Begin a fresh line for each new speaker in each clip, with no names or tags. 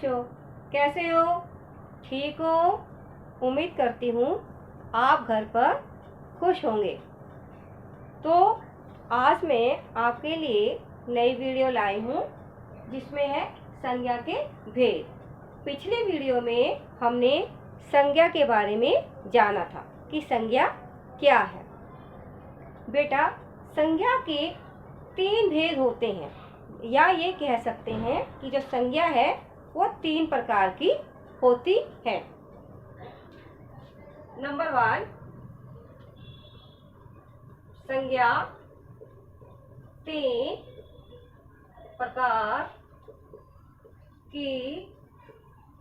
बच्चों, कैसे हो? ठीक हो? उम्मीद करती हूँ आप घर पर खुश होंगे। तो आज मैं आपके लिए नई वीडियो लाई हूँ जिसमें है संज्ञा के भेद। पिछले वीडियो में हमने संज्ञा के बारे में जाना था कि संज्ञा क्या है। बेटा, संज्ञा के 3 भेद होते हैं, या ये कह सकते हैं कि जो संज्ञा है वो 3 प्रकार की होती है। नंबर 1, संज्ञा 3 प्रकार की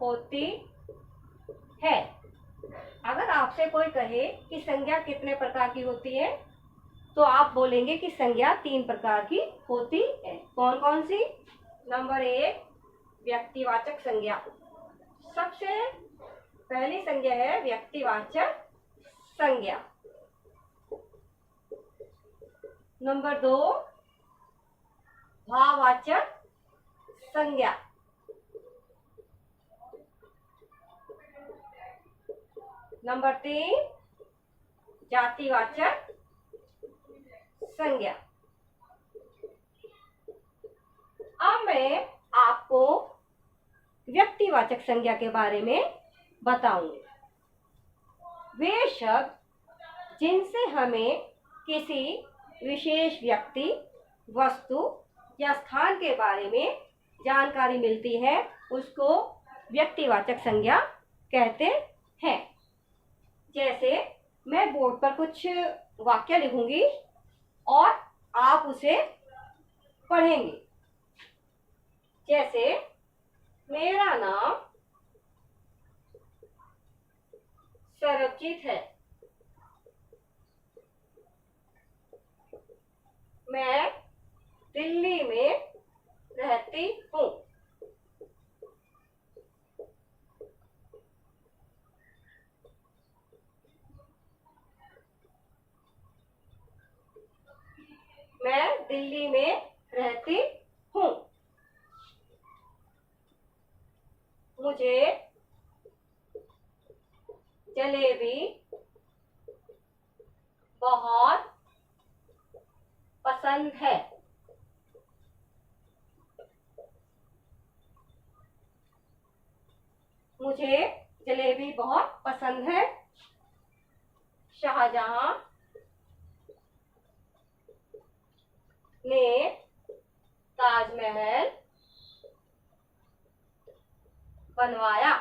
होती है। अगर आपसे कोई कहे कि संज्ञा कितने प्रकार की होती है, तो आप बोलेंगे कि संज्ञा 3 प्रकार की होती है। कौन कौन सी? नंबर 1, व्यक्तिवाचक संज्ञा। सबसे पहली संज्ञा है व्यक्तिवाचक संज्ञा। नंबर 2, भाववाचक संज्ञा। नंबर 3, जातिवाचक संज्ञा। अब मैं आपको व्यक्तिवाचक संज्ञा के बारे में बताऊंगी। वे शब्द जिनसे हमें किसी विशेष व्यक्ति, वस्तु या स्थान के बारे में जानकारी मिलती है, उसको व्यक्तिवाचक संज्ञा कहते हैं। जैसे मैं बोर्ड पर कुछ वाक्य लिखूंगी और आप उसे पढ़ेंगे। जैसे मेरा नाम सरबजीत है। मैं दिल्ली में रहती हूँ। मैं दिल्ली में रहती हूँ। मुझे जलेबी बहुत पसंद है। मुझे जलेबी बहुत पसंद है। शाहजहां ने ताजमहल बनवाया।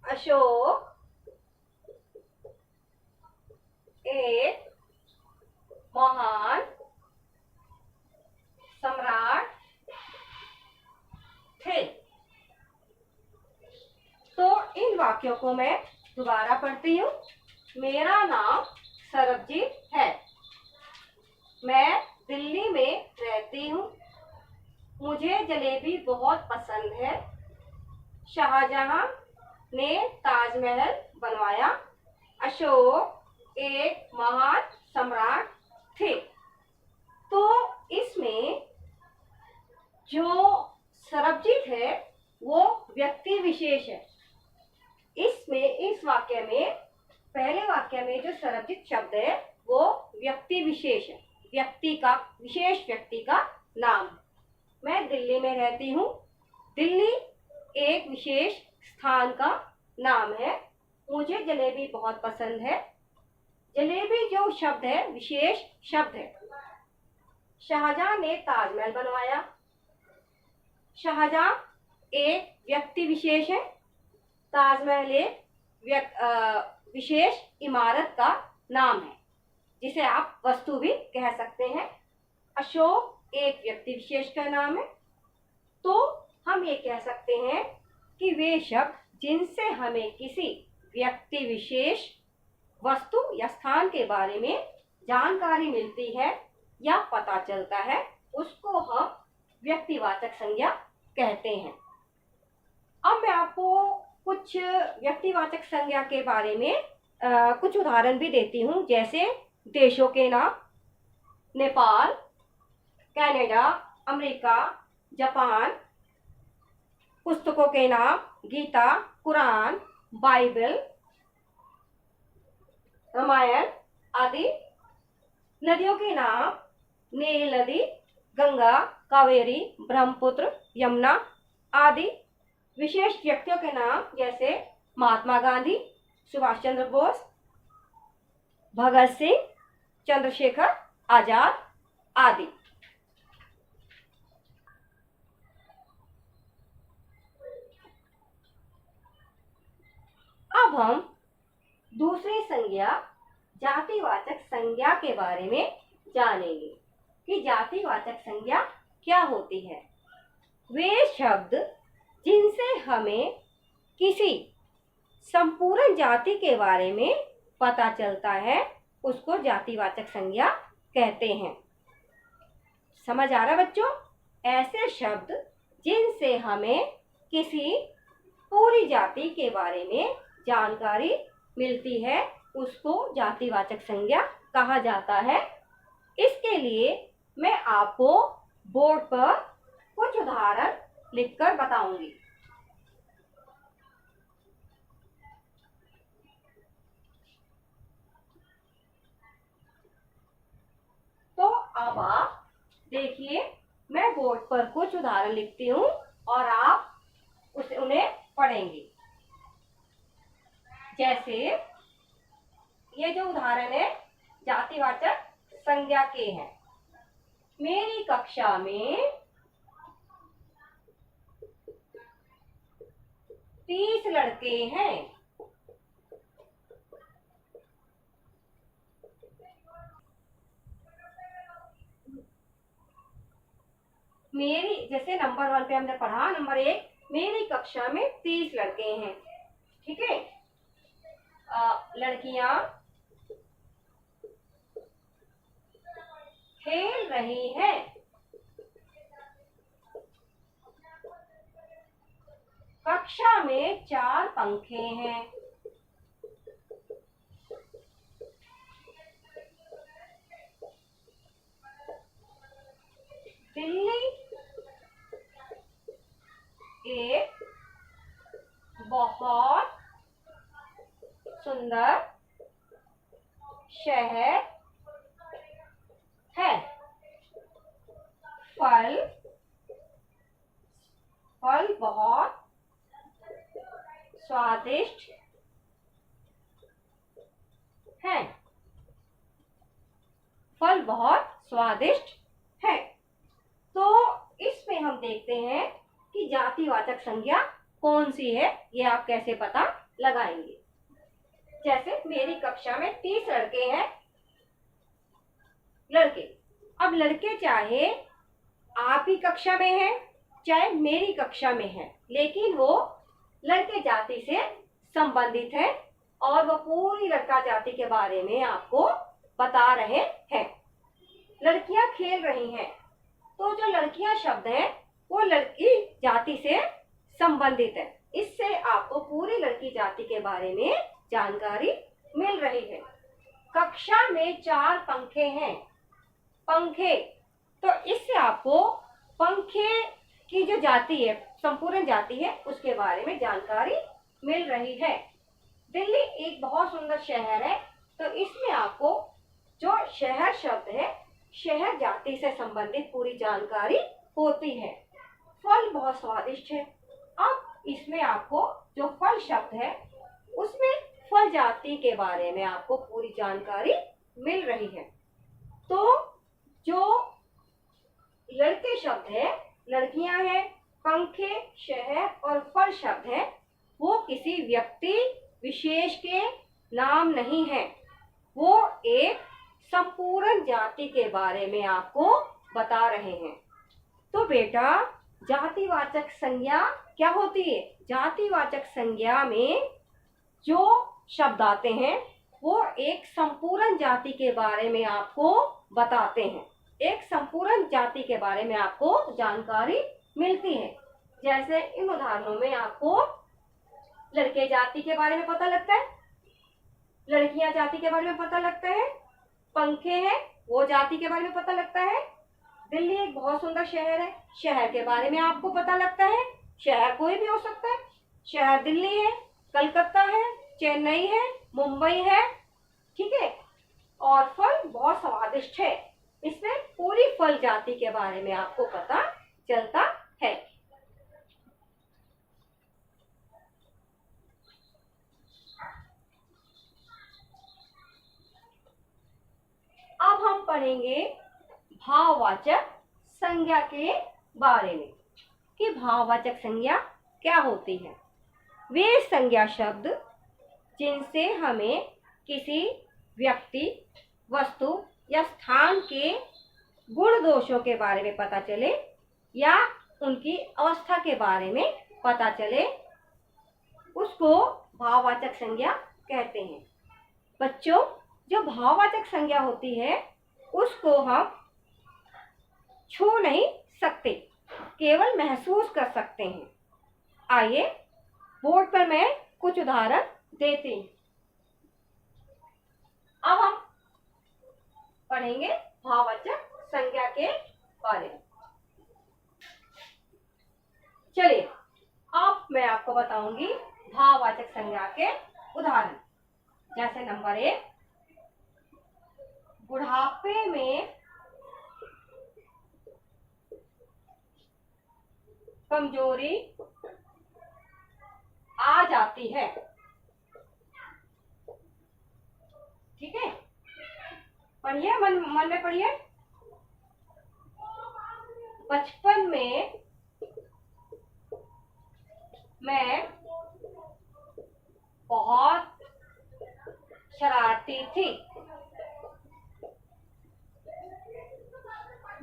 अशोक एक महान सम्राट थे। तो इन वाक्यों को मैं दोबारा पढ़ती हूँ। मेरा नाम सरबजीत है। मैं दिल्ली में रहती हूँ। मुझे जलेबी बहुत पसंद है। शाहजहां ने ताजमहल बनवाया। अशोक एक महान सम्राट थे। तो इसमें जो सरबजीत है वो व्यक्ति विशेष है। इस वाक्य में, पहले वाक्य में जो सरबजीत शब्द है वो व्यक्ति विशेष है, विशेष व्यक्ति का नाम है। मैं दिल्ली में रहती हूँ। दिल्ली एक विशेष स्थान का नाम है। मुझे जलेबी बहुत पसंद है। जलेबी जो शब्द है विशेष शब्द है। शाहजहां ने ताजमहल बनवाया। शाहजहां एक व्यक्ति विशेष है। ताजमहल एक विशेष इमारत का नाम है, जिसे आप वस्तु भी कह सकते हैं। अशोक एक व्यक्ति विशेष का नाम है। तो हम ये कह सकते हैं कि वे शब्द जिनसे हमें किसी व्यक्ति विशेष, वस्तु या स्थान के बारे में जानकारी मिलती है या पता चलता है, उसको हम व्यक्तिवाचक संज्ञा कहते हैं। अब मैं आपको कुछ व्यक्तिवाचक संज्ञा के बारे में कुछ उदाहरण भी देती हूँ। जैसे देशों के नाम: नेपाल, कनाडा, अमेरिका, जापान। पुस्तकों के नाम गीता, कुरान, बाइबल, रामायण आदि। नदियों के नाम नील नदी, गंगा, कावेरी, ब्रह्मपुत्र, यमुना आदि। विशेष व्यक्तियों के नाम जैसे महात्मा गांधी, सुभाष चंद्र बोस, भगत सिंह, चंद्रशेखर आजाद आदि। अब हम दूसरी संज्ञा जातिवाचक संज्ञा के बारे में जानेंगे कि जातिवाचक संज्ञा क्या होती है। वे शब्द जिनसे हमें किसी संपूर्ण जाति के बारे में पता चलता है उसको जातिवाचक संज्ञा कहते हैं। समझ आ रहा बच्चों? ऐसे शब्द जिनसे हमें किसी पूरी जाति के बारे में जानकारी मिलती है उसको जातिवाचक संज्ञा कहा जाता है। इसके लिए मैं आपको बोर्ड पर कुछ उदाहरण लिखकर बताऊंगी। तो अब आप देखिए, मैं बोर्ड पर कुछ उदाहरण लिखती हूँ और आप उन्हें पढ़ेंगे। जैसे ये जो उदाहरण है जातिवाचक संज्ञा के हैं। मेरी कक्षा में 30 लड़के हैं। मेरी, जैसे नंबर 1 पे हमने पढ़ा, नंबर 1, मेरी कक्षा में 30 लड़के हैं। ठीक है। लड़कियां खेल रही हैं। कक्षा में 4 पंखे हैं। दिल्ली एक बहुत सुंदर शहर है। फल बहुत स्वादिष्ट है। फल बहुत स्वादिष्ट है। तो इसमें हम देखते हैं कि जातिवाचक संज्ञा कौन सी है, ये आप कैसे पता लगाएंगे। जैसे मेरी कक्षा में 30 लड़के हैं। लड़के, अब लड़के चाहे आप ही कक्षा में हैं चाहे मेरी कक्षा में है, लेकिन वो लड़के जाति से संबंधित है और वो पूरी लड़का जाति के बारे में आपको बता रहे हैं। लड़कियां खेल रही हैं, तो जो लड़कियां शब्द है वो लड़की जाति से संबंधित है। इससे आपको पूरी लड़की जाति के बारे में जानकारी मिल रही है। कक्षा में 4 पंखे हैं। पंखे, तो इससे आपको पंखे की जो जाति है, संपूर्ण जाति है, उसके बारे में जानकारी मिल रही है। दिल्ली एक बहुत सुंदर शहर है, तो इसमें आपको जो शहर शब्द है, शहर जाति से संबंधित पूरी जानकारी होती है। फल बहुत स्वादिष्ट है। अब इसमें आपको जो फल शब्द है उसमें फल जाति के बारे में आपको पूरी जानकारी मिल रही है। तो जो लड़के शब्द है, लड़कियां हैं, पंखे, शहर और फल शब्द है, वो किसी व्यक्ति विशेष के नाम नहीं है, वो एक संपूर्ण जाति के बारे में आपको बता रहे हैं। तो बेटा, जातिवाचक संज्ञा क्या होती है? जातिवाचक संज्ञा में जो शब्द आते हैं वो एक संपूर्ण जाति के बारे में आपको बताते हैं। एक संपूर्ण जाति के बारे में आपको जानकारी मिलती है। जैसे इन उदाहरणों में आपको लड़के जाति के बारे में पता लगता है, लड़कियां जाति के बारे में पता लगता है, पंखे हैं वो जाति के बारे में पता लगता है, दिल्ली एक बहुत सुंदर शहर है। शहर के बारे में आपको पता लगता है। शहर कोई भी हो सकता है। शहर दिल्ली है, कलकत्ता है, चेन्नई है, मुंबई है। ठीक है। और फल बहुत स्वादिष्ट है। इसमें पूरी फल जाति के बारे में आपको पता चलता है। अब हम पढ़ेंगे भाववाचक संज्ञा के बारे में कि भाववाचक संज्ञा क्या होती है। वे संज्ञा शब्द जिनसे हमें किसी व्यक्ति, वस्तु या स्थान के गुण दोषों के बारे में पता चले या उनकी अवस्था के बारे में पता चले, उसको भाववाचक संज्ञा कहते हैं। बच्चों, जो भाववाचक संज्ञा होती है उसको हम छू नहीं सकते, केवल महसूस कर सकते हैं। आइए बोर्ड पर मैं कुछ उदाहरण देती हूँ। अब हम पढ़ेंगे भाववाचक संज्ञा के बारे में। चलिए, अब मैं आपको बताऊंगी भाववाचक संज्ञा के उदाहरण। जैसे नंबर 1, बुढ़ापे में कमजोरी आ जाती है। ठीक है, पढ़िए, मन में पढ़िए। बचपन में मैं बहुत शरारती थी।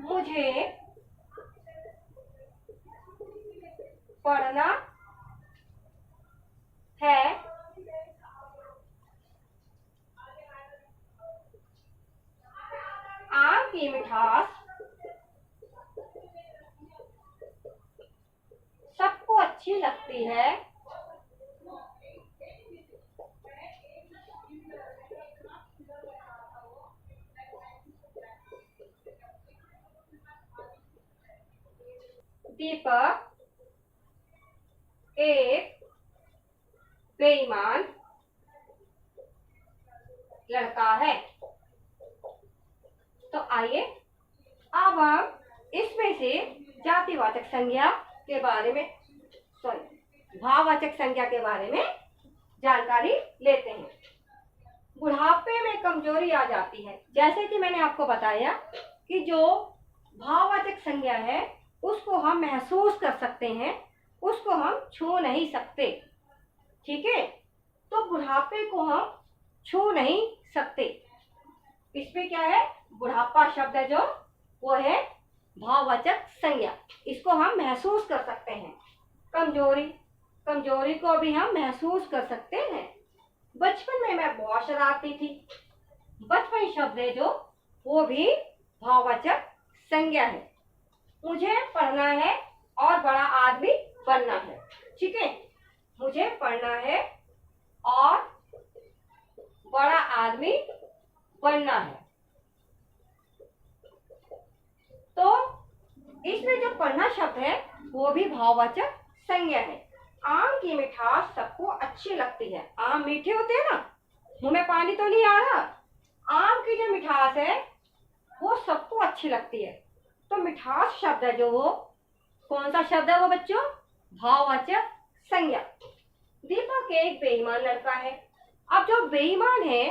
मुझे पढ़ना है। आम की मिठास सबको अच्छी लगती है। दीपक एक बेईमान लड़का है। तो आइए अब हम इसमें से जातिवाचक संज्ञा के बारे में, भाववाचक संज्ञा के बारे में जानकारी लेते हैं। बुढ़ापे में कमजोरी आ जाती है। जैसे कि मैंने आपको बताया कि जो भाववाचक संज्ञा है उसको हम महसूस कर सकते हैं, उसको हम छू नहीं सकते। ठीक है, तो बुढ़ापे को हम छू नहीं सकते। इसमें क्या है, बुढ़ापा शब्द है जो वो है भाववाचक संज्ञा, इसको हम महसूस कर सकते हैं। कमजोरी को भी हम महसूस कर सकते हैं। बचपन में मैं बहुत शरारती थी। बचपन शब्द है जो वो भी भाववाचक संज्ञा है। मुझे पढ़ना है और बड़ा आदमी बनना है। ठीक है, मुझे पढ़ना है और बड़ा आदमी बनना है। तो इसमें जो पढ़ना शब्द है वो भी भाववाचक संज्ञा है। आम की मिठास सबको अच्छी लगती है। आम मीठे होते हैं ना, मुंह में पानी तो नहीं आ रहा। आम की जो मिठास है वो सबको अच्छी लगती है। तो मिठास शब्द है जो वो कौन सा शब्द है वो बच्चों, भाववाचक संज्ञा। दीपक एक बेईमान लड़का है। अब जो बेईमान है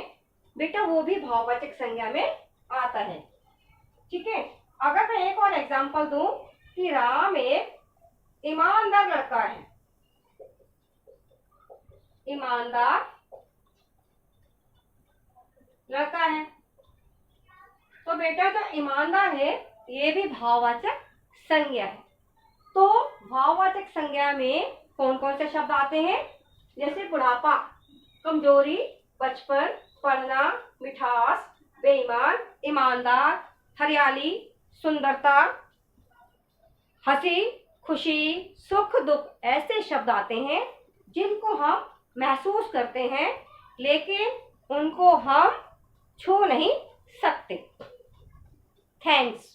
बेटा वो भी भाववाचक संज्ञा में आता है। ठीक है, अगर मैं एक और एग्जांपल दूं कि राम एक ईमानदार लड़का है। ईमानदार लड़का है, तो बेटा जो ईमानदार है ये भी भाववाचक संज्ञा है। तो भाववाचक संज्ञा में कौन कौन से शब्द आते हैं, जैसे बुढ़ापा, कमजोरी, बचपन, पढ़ना, मिठास, बेईमान, ईमानदार, हरियाली, सुंदरता, हंसी, खुशी, सुख, दुख, ऐसे शब्द आते हैं जिनको हम महसूस करते हैं लेकिन उनको हम छू नहीं सकते। थैंक्स।